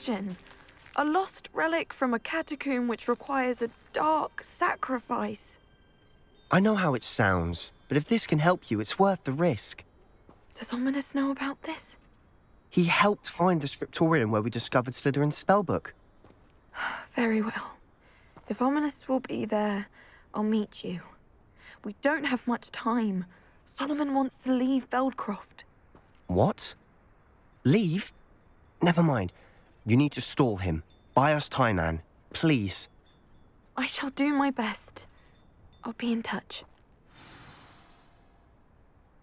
illusion. A lost relic from a catacomb which requires a dark sacrifice. I know how it sounds, but if this can help you, it's worth the risk. Does Omnis know about this? He helped find the scriptorium where we discovered Slytherin's spellbook. Very well. If Omnis will be there, I'll meet you. We don't have much time. Solomon wants to leave Feldcroft. What? Leave? Never mind. You need to stall him. Buy us time, Anne. Please. I shall do my best. I'll be in touch.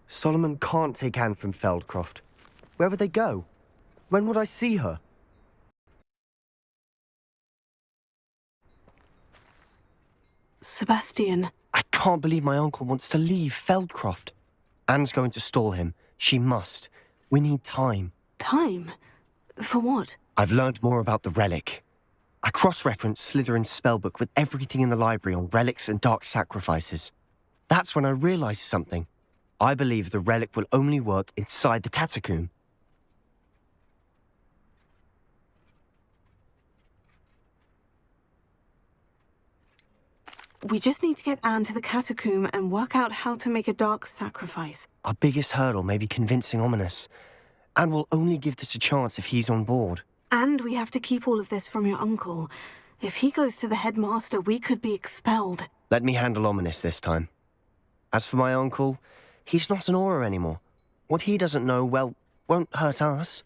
Solomon can't take Anne from Feldcroft. Where would they go? When would I see her? Sebastian. I can't believe my uncle wants to leave Feldcroft. Anne's going to stall him. She must. We need time. Time? For what? I've learned more about the relic. I cross-referenced Slytherin's spellbook with everything in the library on relics and dark sacrifices. That's when I realized something. I believe the relic will only work inside the catacomb. We just need to get Anne to the catacomb and work out how to make a dark sacrifice. Our biggest hurdle may be convincing Omnis. And we'll only give this a chance if he's on board. And we have to keep all of this from your uncle. If he goes to the headmaster, we could be expelled. Let me handle Omnis this time. As for my uncle, he's not an Auror anymore. What he doesn't know, well, won't hurt us.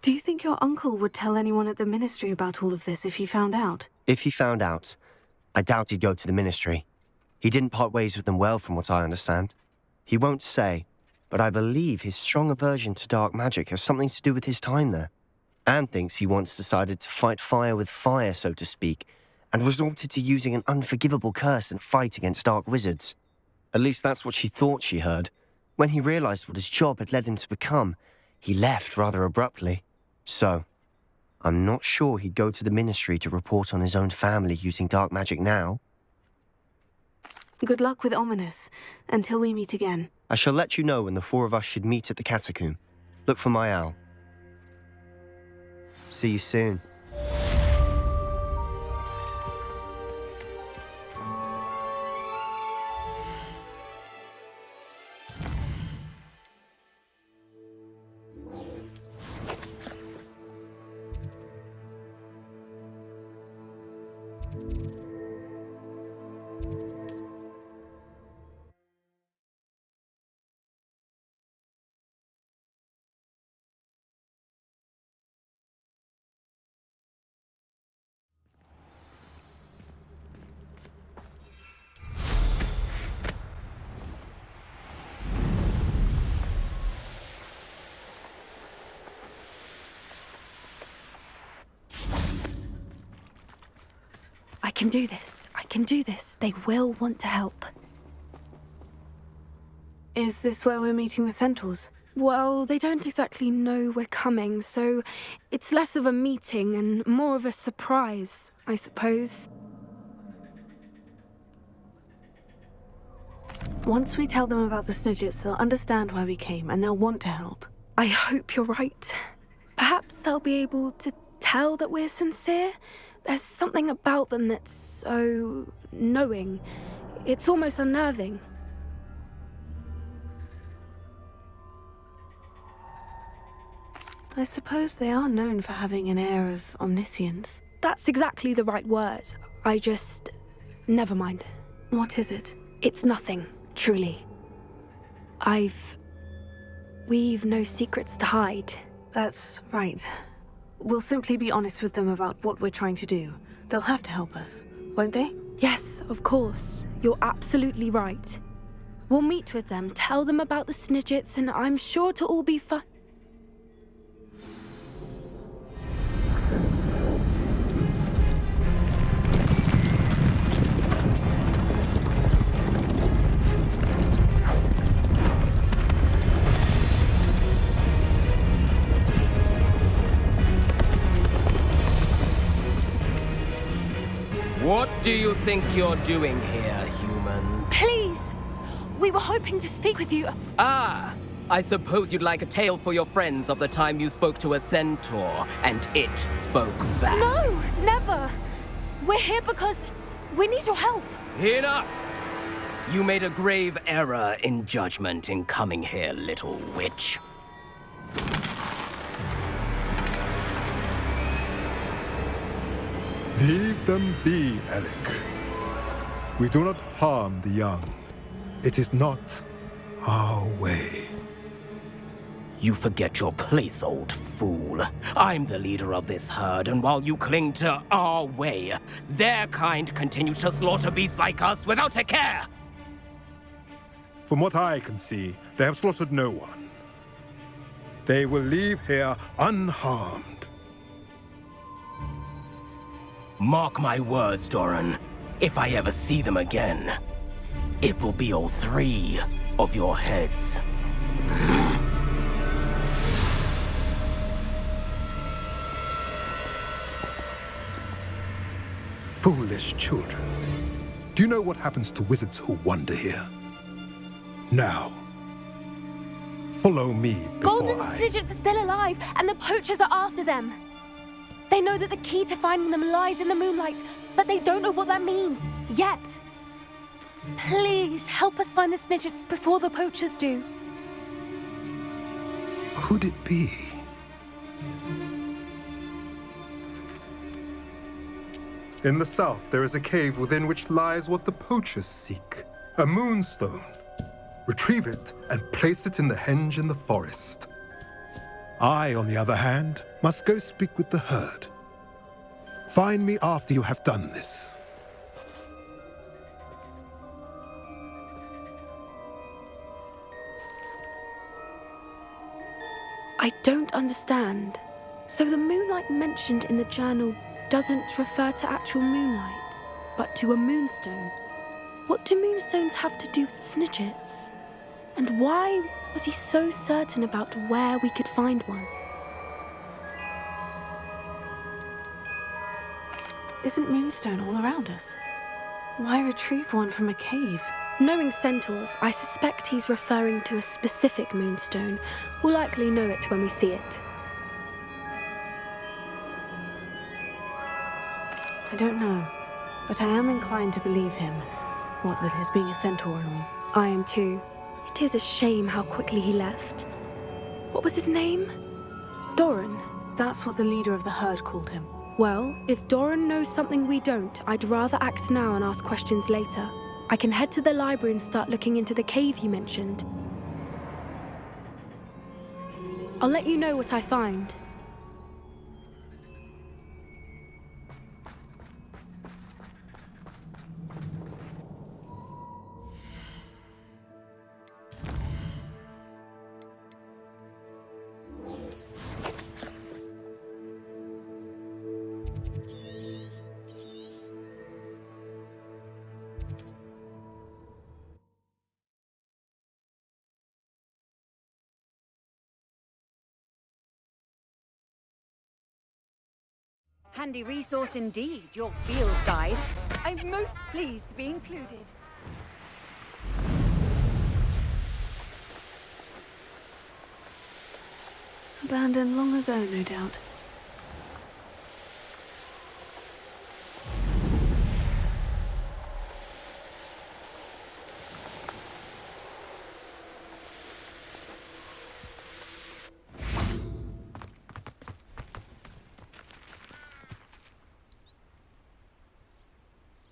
Do you think your uncle would tell anyone at the ministry about all of this if he found out? If he found out, I doubt he'd go to the ministry. He didn't part ways with them well, from what I understand. He won't say, but I believe his strong aversion to dark magic has something to do with his time there. Anne thinks he once decided to fight fire with fire, so to speak, and resorted to using an unforgivable curse in a fight against dark wizards. At least that's what she thought she heard. When he realized what his job had led him to become, he left rather abruptly. So, I'm not sure he'd go to the ministry to report on his own family using dark magic now. Good luck with Omnis, until we meet again. I shall let you know when the four of us should meet at the catacomb. Look for my owl. See you soon. I can do this. I can do this. They will want to help. Is this where we're meeting the Centaurs? Well, they don't exactly know we're coming, so it's less of a meeting and more of a surprise, I suppose. Once we tell them about the Snidgets, they'll understand why we came and they'll want to help. I hope you're right. Perhaps they'll be able to tell that we're sincere. There's something about them that's so knowing. It's almost unnerving. I suppose they are known for having an air of omniscience. That's exactly the right word. Never mind. What is it? It's nothing, truly. We've no secrets to hide. That's right. We'll simply be honest with them about what we're trying to do. They'll have to help us, won't they? Yes, of course. You're absolutely right. We'll meet with them, tell them about the Snidgets, and I'm sure to all be fine. What do you think you're doing here, humans? Please! We were hoping to speak with you. Ah, I suppose you'd like a tale for your friends of the time you spoke to a centaur, and it spoke back. No, never. We're here because we need your help. Enough! You made a grave error in judgment in coming here, little witch. Leave them be, relic. We do not harm the young. It is not our way. You forget your place, old fool. I'm the leader of this herd, and while you cling to our way, their kind continue to slaughter beasts like us without a care! From what I can see, they have slaughtered no one. They will leave here unharmed. Mark my words, Dorran. If I ever see them again, it will be all 3 of your heads. Foolish children. Do you know what happens to wizards who wander here? Now, follow me before Golden I... Snidgets are still alive, and the poachers are after them. They know that the key to finding them lies in the moonlight, but they don't know what that means, yet. Please, help us find the Snidgets before the poachers do. Could it be? In the south, there is a cave within which lies what the poachers seek. A moonstone. Retrieve it and place it in the henge in the forest. I, on the other hand, must go speak with the herd. Find me after you have done this. I don't understand. So the moonlight mentioned in the journal doesn't refer to actual moonlight, but to a moonstone. What do moonstones have to do with Snidgets? And why was he so certain about where we could find one? Isn't Moonstone all around us? Why retrieve one from a cave? Knowing Centaurs, I suspect he's referring to a specific moonstone. We'll likely know it when we see it. I don't know, but I am inclined to believe him, what with his being a centaur and all. I am too. It is a shame how quickly he left. What was his name? Dorran. That's what the leader of the herd called him. Well, if Dorran knows something we don't, I'd rather act now and ask questions later. I can head to the library and start looking into the cave you mentioned. I'll let you know what I find. Handy resource indeed, your field guide. I'm most pleased to be included. Abandoned long ago, no doubt.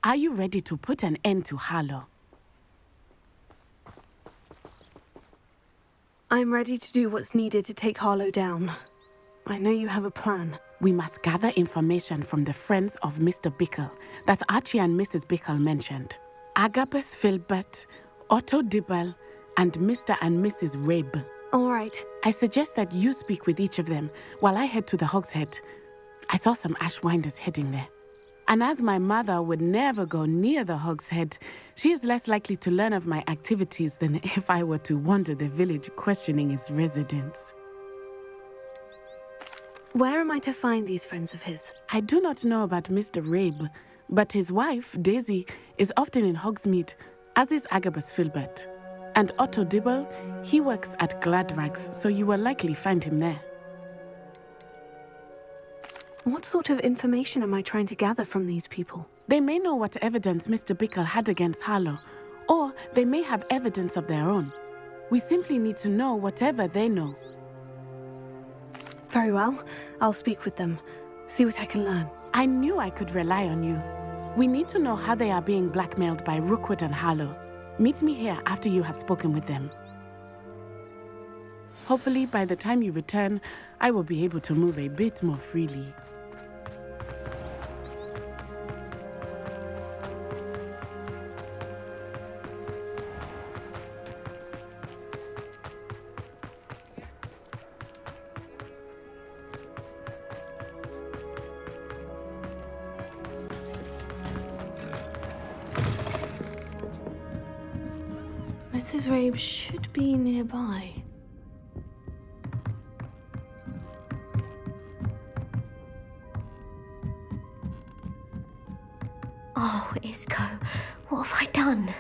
Are you ready to put an end to Harlow? I'm ready to do what's needed to take Harlow down. I know you have a plan. We must gather information from the friends of Mr. Bickle that Archie and Mrs. Bickle mentioned. Agabus Filbert, Otto Dibble, and Mr. and Mrs. Rabe. All right. I suggest that you speak with each of them while I head to the Hogshead. I saw some Ashwinders heading there. And as my mother would never go near the Hogshead, she is less likely to learn of my activities than if I were to wander the village questioning its residents. Where am I to find these friends of his? I do not know about Mr. Rabe, but his wife, Daisy, is often in Hogsmeade, as is Agabus Filbert. And Otto Dibble, he works at Gladrags, so you will likely find him there. What sort of information am I trying to gather from these people? They may know what evidence Mr. Bickle had against Harlow, or they may have evidence of their own. We simply need to know whatever they know. Very well. I'll speak with them. See what I can learn. I knew I could rely on you. We need to know how they are being blackmailed by Rookwood and Harlow. Meet me here after you have spoken with them. Hopefully, by the time you return, I will be able to move a bit more freely. Mrs. Rabe should be nearby. Oh, Isco, what have I done?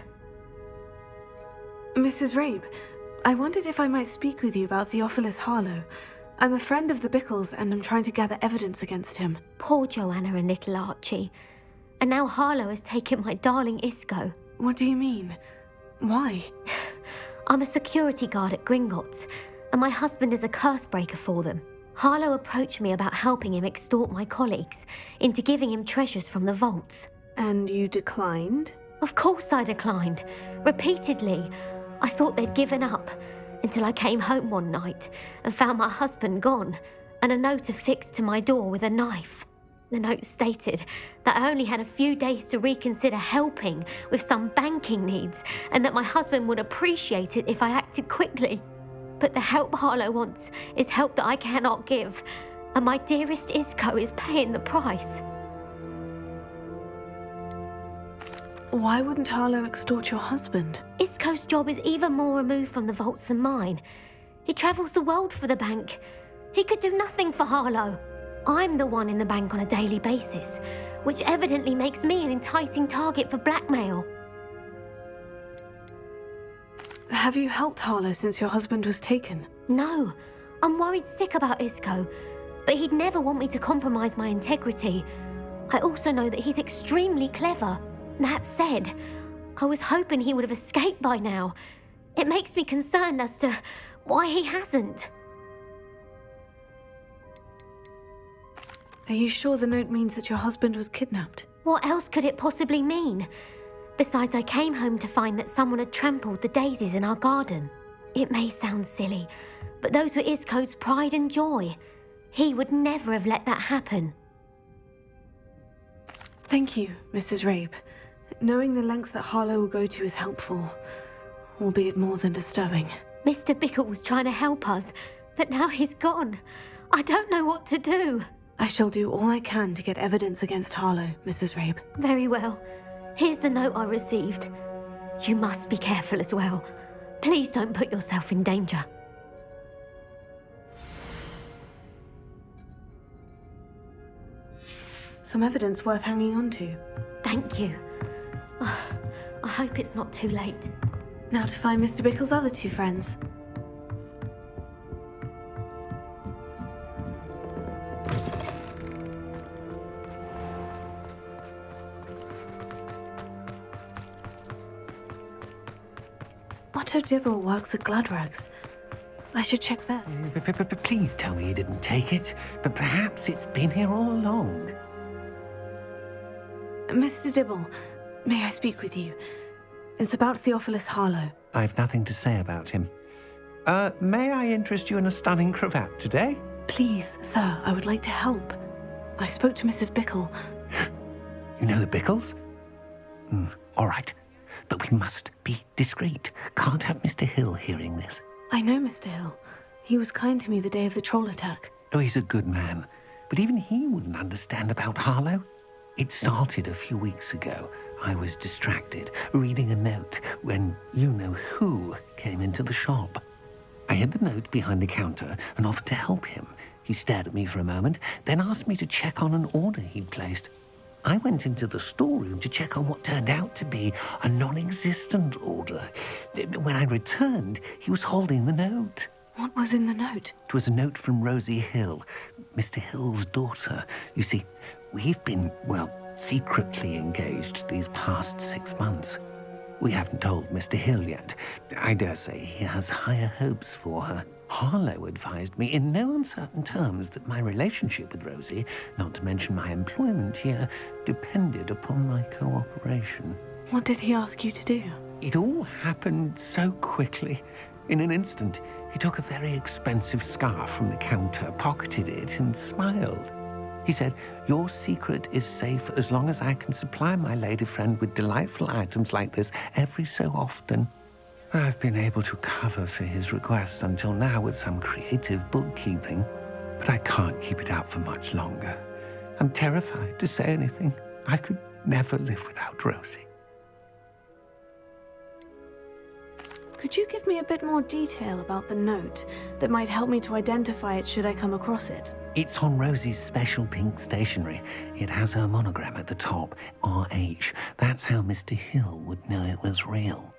Mrs. Rabe, I wondered if I might speak with you about Theophilus Harlow. I'm a friend of the Bickles and I'm trying to gather evidence against him. Poor Joanna and little Archie. And now Harlow has taken my darling Isco. What do you mean? Why? I'm a security guard at Gringotts, and my husband is a curse breaker for them. Harlow approached me about helping him extort my colleagues into giving him treasures from the vaults. And you declined? Of course I declined. Repeatedly. I thought they'd given up, until I came home one night and found my husband gone, and a note affixed to my door with a knife. The note stated that I only had a few days to reconsider helping with some banking needs, and that my husband would appreciate it if I acted quickly. But the help Harlow wants is help that I cannot give, and my dearest Isco is paying the price. Why wouldn't Harlow extort your husband? Isco's job is even more removed from the vaults than mine. He travels the world for the bank. He could do nothing for Harlow. I'm the one in the bank on a daily basis, which evidently makes me an enticing target for blackmail. Have you helped Harlow since your husband was taken? No, I'm worried sick about Isco, but he'd never want me to compromise my integrity. I also know that he's extremely clever. That said, I was hoping he would have escaped by now. It makes me concerned as to why he hasn't. Are you sure the note means that your husband was kidnapped? What else could it possibly mean? Besides, I came home to find that someone had trampled the daisies in our garden. It may sound silly, but those were Isco's pride and joy. He would never have let that happen. Thank you, Mrs. Rabe. Knowing the lengths that Harlow will go to is helpful, albeit more than disturbing. Mr. Bickle was trying to help us, but now he's gone. I don't know what to do. I shall do all I can to get evidence against Harlow, Mrs. Rabe. Very well. Here's the note I received. You must be careful as well. Please don't put yourself in danger. Some evidence worth hanging on to. Thank you. I hope it's not too late. Now to find Mr. Bickle's other two friends. Otto Dibble works at Gladrags. I should check there. Please tell me you didn't take it, but perhaps it's been here all along. Mr. Dibble, may I speak with you? It's about Theophilus Harlow. I've nothing to say about him. May I interest you in a stunning cravat today? Please, sir, I would like to help. I spoke to Mrs. Bickle. You know the Bickles? All right, but we must be discreet. Can't have Mr. Hill hearing this. I know Mr. Hill. He was kind to me the day of the troll attack. Oh, he's a good man, but even he wouldn't understand about Harlow. It started a few weeks ago. I was distracted, reading a note, when you-know-who came into the shop. I hid the note behind the counter and offered to help him. He stared at me for a moment, then asked me to check on an order he'd placed. I went into the storeroom to check on what turned out to be a non-existent order. When I returned, he was holding the note. What was in the note? It was a note from Rosie Hill, Mr. Hill's daughter. You see, we've been, well, secretly engaged these past 6 months. We haven't told Mr. Hill yet. I dare say he has higher hopes for her. Harlow advised me in no uncertain terms that my relationship with Rosie, not to mention my employment here, depended upon my cooperation. What did he ask you to do? It all happened so quickly. In an instant, he took a very expensive scarf from the counter, pocketed it, and smiled. He said, "Your secret is safe as long as I can supply my lady friend with delightful items like this every so often." I've been able to cover for his requests until now with some creative bookkeeping, but I can't keep it up for much longer. I'm terrified to say anything. I could never live without Rosie. Could you give me a bit more detail about the note that might help me to identify it should I come across it? It's on Rosie's special pink stationery. It has her monogram at the top, RH. That's how Mr. Hill would know it was real.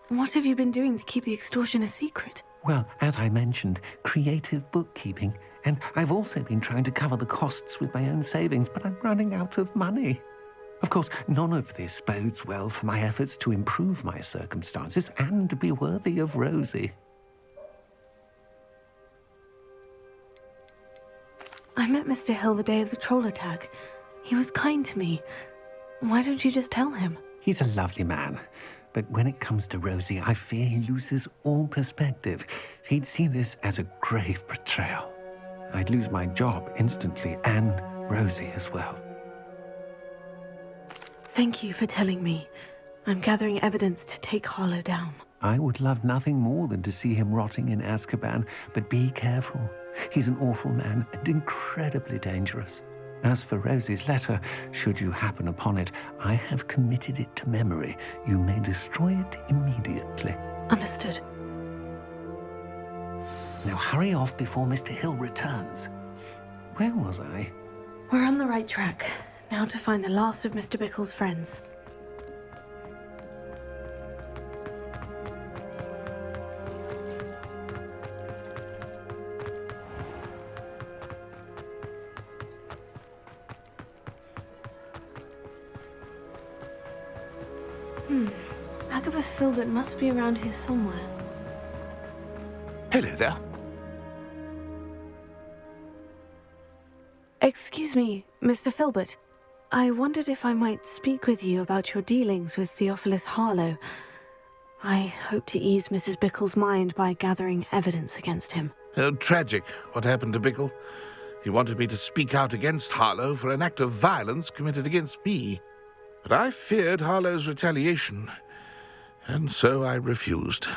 What have you been doing to keep the extortion a secret? Well, as I mentioned, creative bookkeeping. And I've also been trying to cover the costs with my own savings, but I'm running out of money. Of course, none of this bodes well for my efforts to improve my circumstances and be worthy of Rosie. I met Mr. Hill the day of the troll attack. He was kind to me. Why don't you just tell him? He's a lovely man. But when it comes to Rosie, I fear he loses all perspective. He'd see this as a grave betrayal. I'd lose my job instantly, and Rosie as well. Thank you for telling me. I'm gathering evidence to take Harlow down. I would love nothing more than to see him rotting in Azkaban, but be careful. He's an awful man and incredibly dangerous. As for Rosie's letter, should you happen upon it, I have committed it to memory. You may destroy it immediately. Understood. Now hurry off before Mr. Hill returns. Where was I? We're on the right track. Now to find the last of Mr. Bickle's friends. Agabus Filbert must be around here somewhere. Hello there. Excuse me, Mr. Filbert. I wondered if I might speak with you about your dealings with Theophilus Harlow. I hope to ease Mrs. Bickle's mind by gathering evidence against him. Tragic, what happened to Bickle. He wanted me to speak out against Harlow for an act of violence committed against me. But I feared Harlow's retaliation, and so I refused.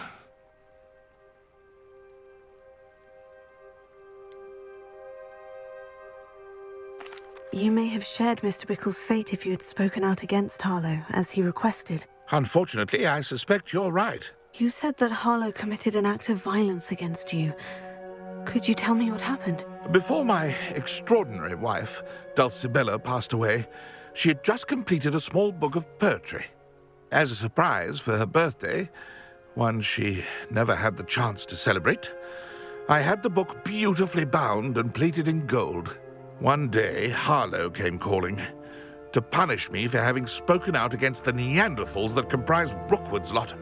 You may have shared Mr. Bickle's fate if you had spoken out against Harlow, as he requested. Unfortunately, I suspect you're right. You said that Harlow committed an act of violence against you. Could you tell me what happened? Before my extraordinary wife, Dulcibella, passed away, she had just completed a small book of poetry. As a surprise for her birthday, one she never had the chance to celebrate, I had the book beautifully bound and plated in gold. One day, Harlow came calling to punish me for having spoken out against the Neanderthals that comprise Rookwood's lot.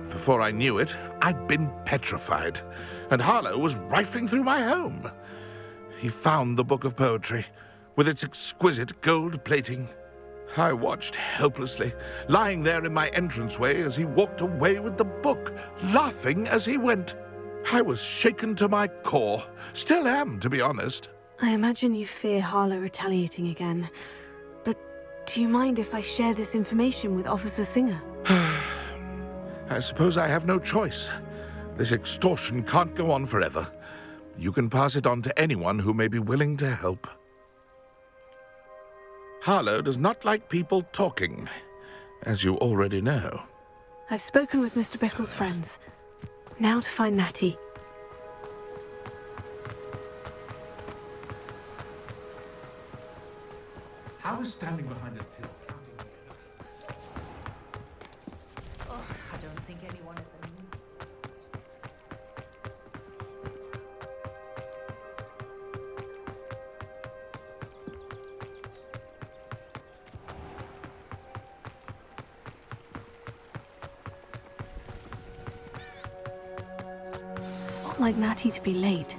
Before I knew it, I'd been petrified, and Harlow was rifling through my home. He found the book of poetry, with its exquisite gold plating. I watched helplessly, lying there in my entranceway as he walked away with the book, laughing as he went. I was shaken to my core. Still am, to be honest. I imagine you fear Harlow retaliating again. But do you mind if I share this information with Officer Singer? I suppose I have no choice. This extortion can't go on forever. You can pass it on to anyone who may be willing to help. Harlow does not like people talking, as you already know. I've spoken with Mr. Bickle's friends. Now to find Natty. was standing behind a till. I don't think anyone at the meeting. It's not like Natty to be late.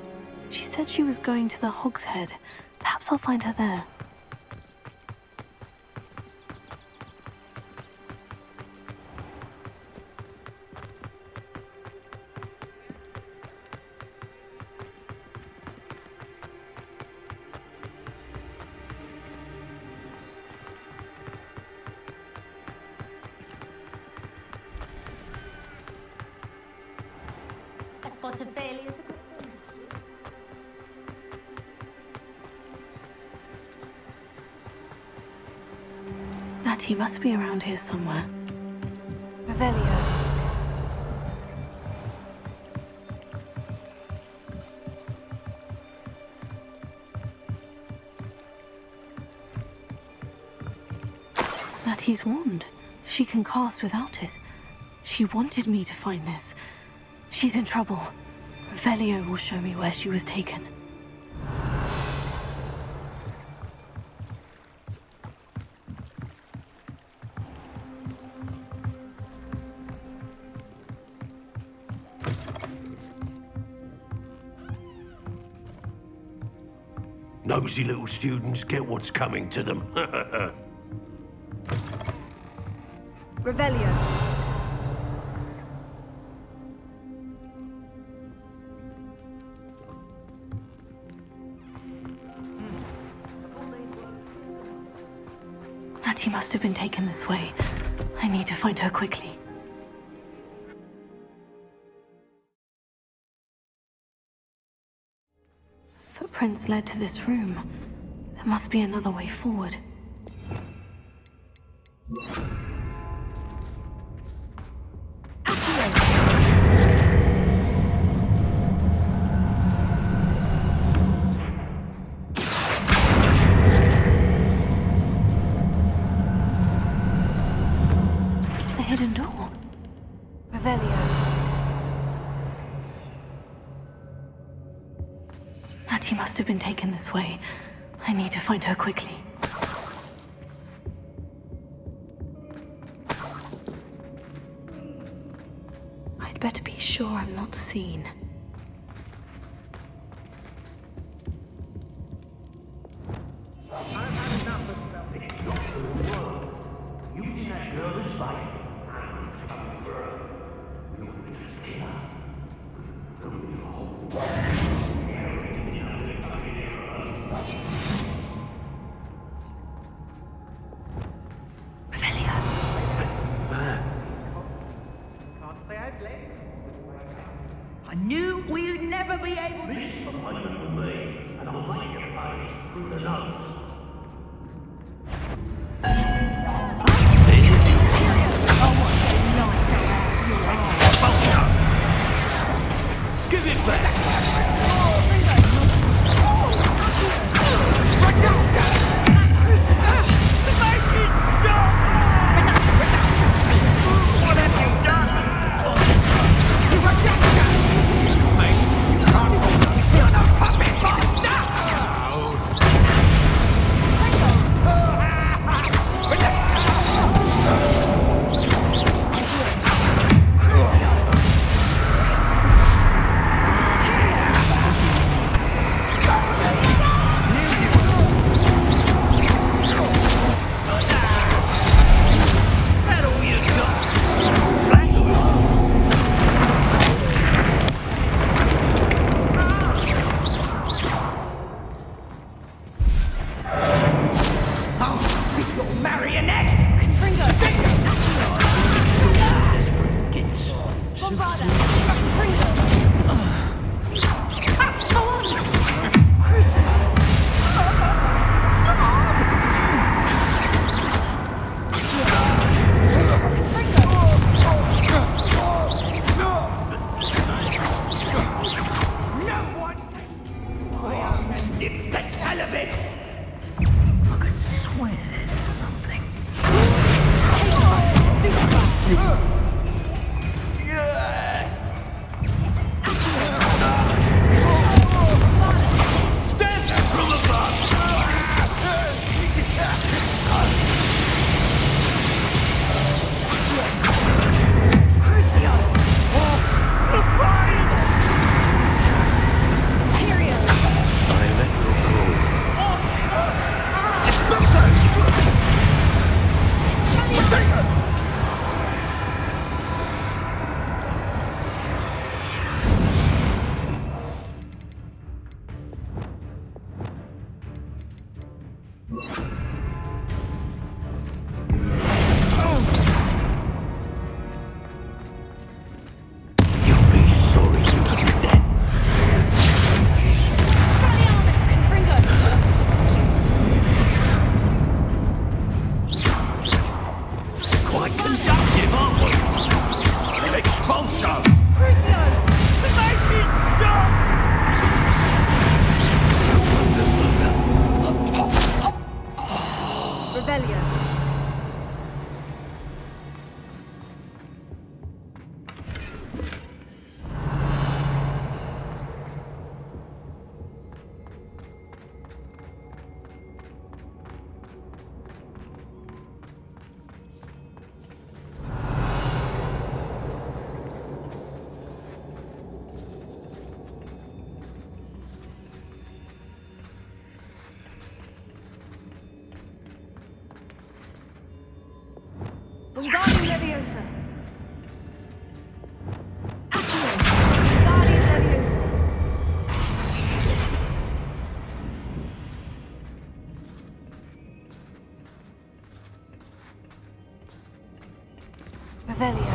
She said she was going to the Hog's Head. Perhaps I'll find her there. A spot of Bailey is a good thing. Natty must be around here somewhere. Revelio. Natty's wand. She can cast without it. She wanted me to find this. She's in trouble. Revelio will show me where she was taken. Nosy little students get what's coming to them. Revelio. Natty must have been taken this way. I need to find her quickly. Footprints led to this room. There must be another way forward. The hidden door. Revelio. Natty must have been taken this way. I need to find her quickly. I'd better be sure I'm not seen. Using that girl as bait, I'm coming for her. You're just killer. I knew we'd never be able to. This is my little me, and I'll make you pay through the nose. Give it back! What have you done? closer. Revelio.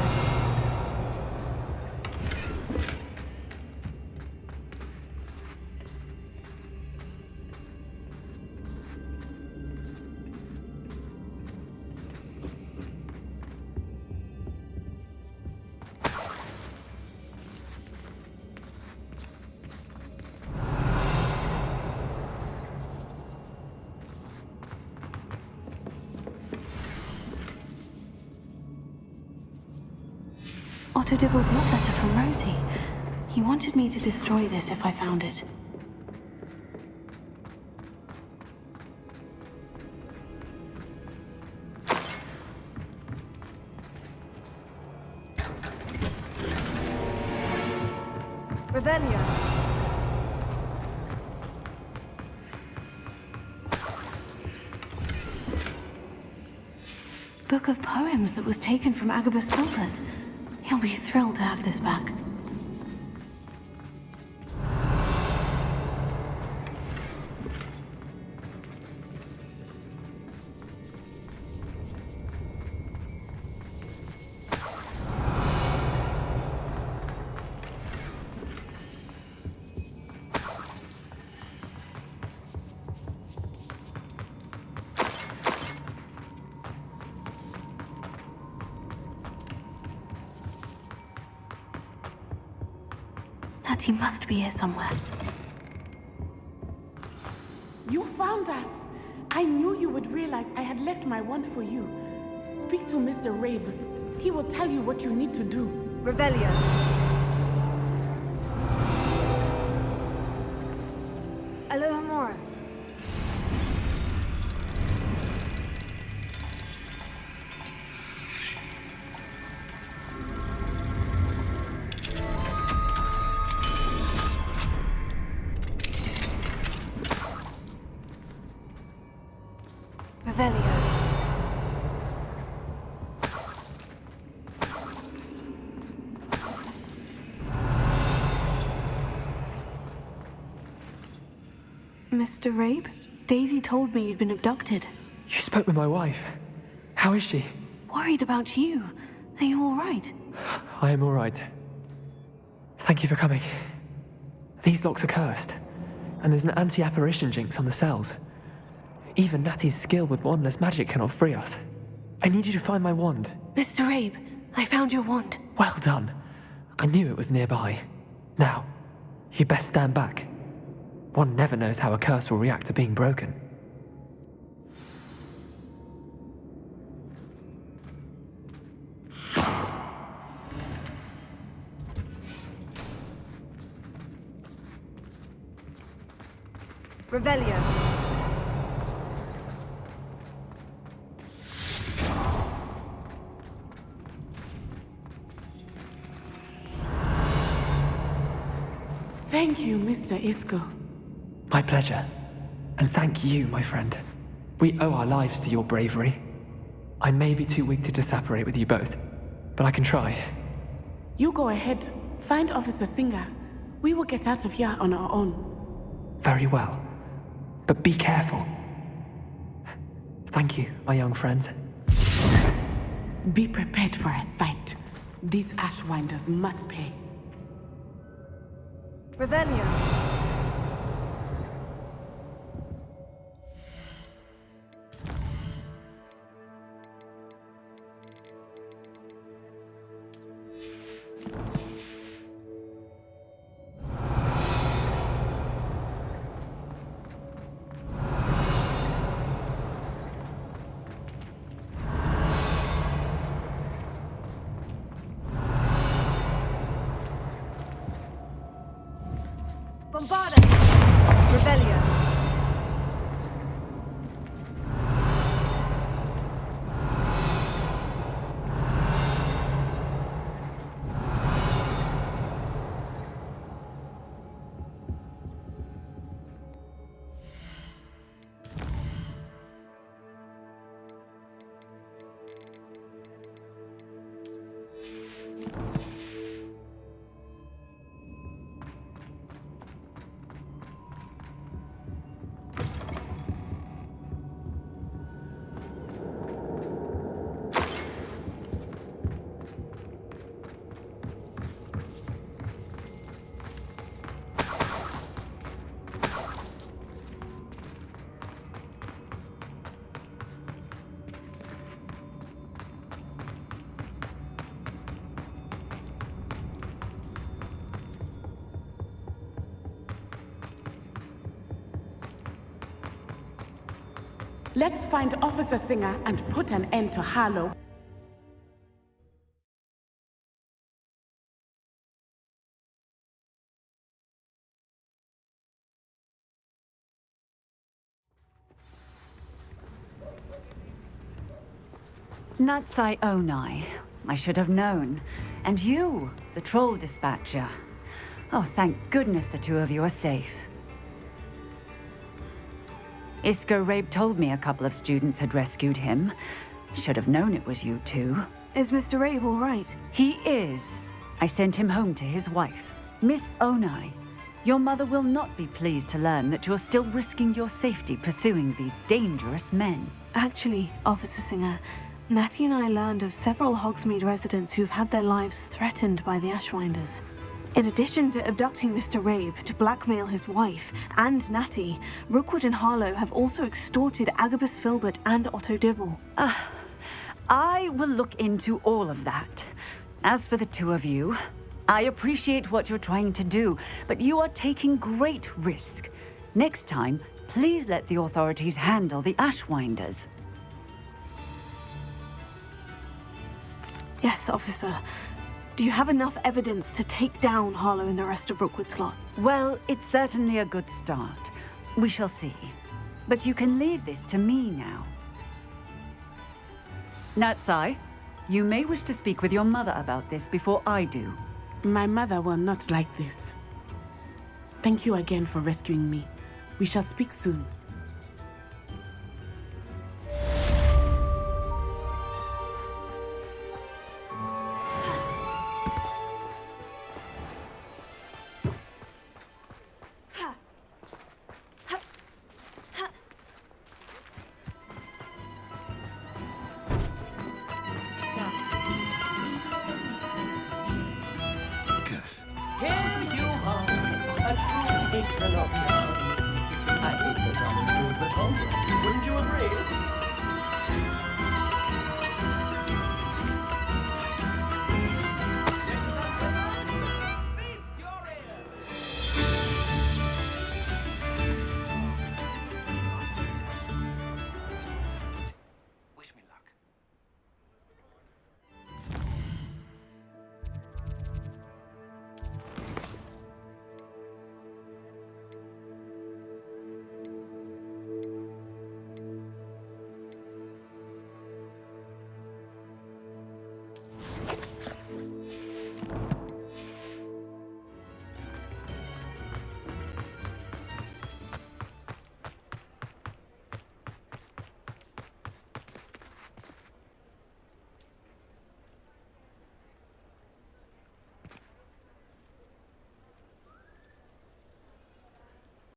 Otto Dibble's love letter from Rosie. He wanted me to destroy this if I found it. Revelio. Book of poems that was taken from Agabus Filbert. He'll be thrilled to have this back. He must be here somewhere. You found us! I knew you would realize I had left my wand for you. Speak to Mr. Rabe. He will tell you what you need to do. Revelio. Alohomora. Revelio. Mr. Rabe? Daisy told me you'd been abducted. You spoke with my wife. How is she? Worried about you. Are you all right? I am all right. Thank you for coming. These locks are cursed, and there's an anti-apparition jinx on the cells. Even Natty's skill with wandless magic cannot free us. I need you to find my wand. Mr. Rabe, I found your wand. Well done. I knew it was nearby. Now, you best stand back. One never knows how a curse will react to being broken. Revelio. Thank you, Mr. Isco. My pleasure. And thank you, my friend. We owe our lives to your bravery. I may be too weak to disapparate with you both, but I can try. You go ahead. Find Officer Singer. We will get out of here on our own. Very well. But be careful. Thank you, my young friends. Be prepared for a fight. These Ashwinders must pay. Revelio. Bombarda! Revelio. Let's find Officer Singer and put an end to Harlow. Natsai Onai. I should have known. And you, the troll dispatcher. Oh, thank goodness the two of you are safe. Isco Rabe told me a couple of students had rescued him. Should have known it was you two. Is Mr. Rabe all right? He is. I sent him home to his wife. Miss Onai, your mother will not be pleased to learn that you're still risking your safety pursuing these dangerous men. Actually, Officer Singer, Natty and I learned of several Hogsmeade residents who've had their lives threatened by the Ashwinders. In addition to abducting Mr. Rabe to blackmail his wife and Natty, Rookwood and Harlow have also extorted Agabus Filbert and Otto Dibble. I will look into all of that. As for the two of you, I appreciate what you're trying to do, but you are taking great risk. Next time, please let the authorities handle the Ashwinders. Yes, officer. Do you have enough evidence to take down Harlow and the rest of Rookwood's lot? Well, it's certainly a good start. We shall see. But you can leave this to me now. Natsai, you may wish to speak with your mother about this before I do. My mother will not like this. Thank you again for rescuing me. We shall speak soon. Patron of your choice. I think the Doctor was at home. Wouldn't you agree?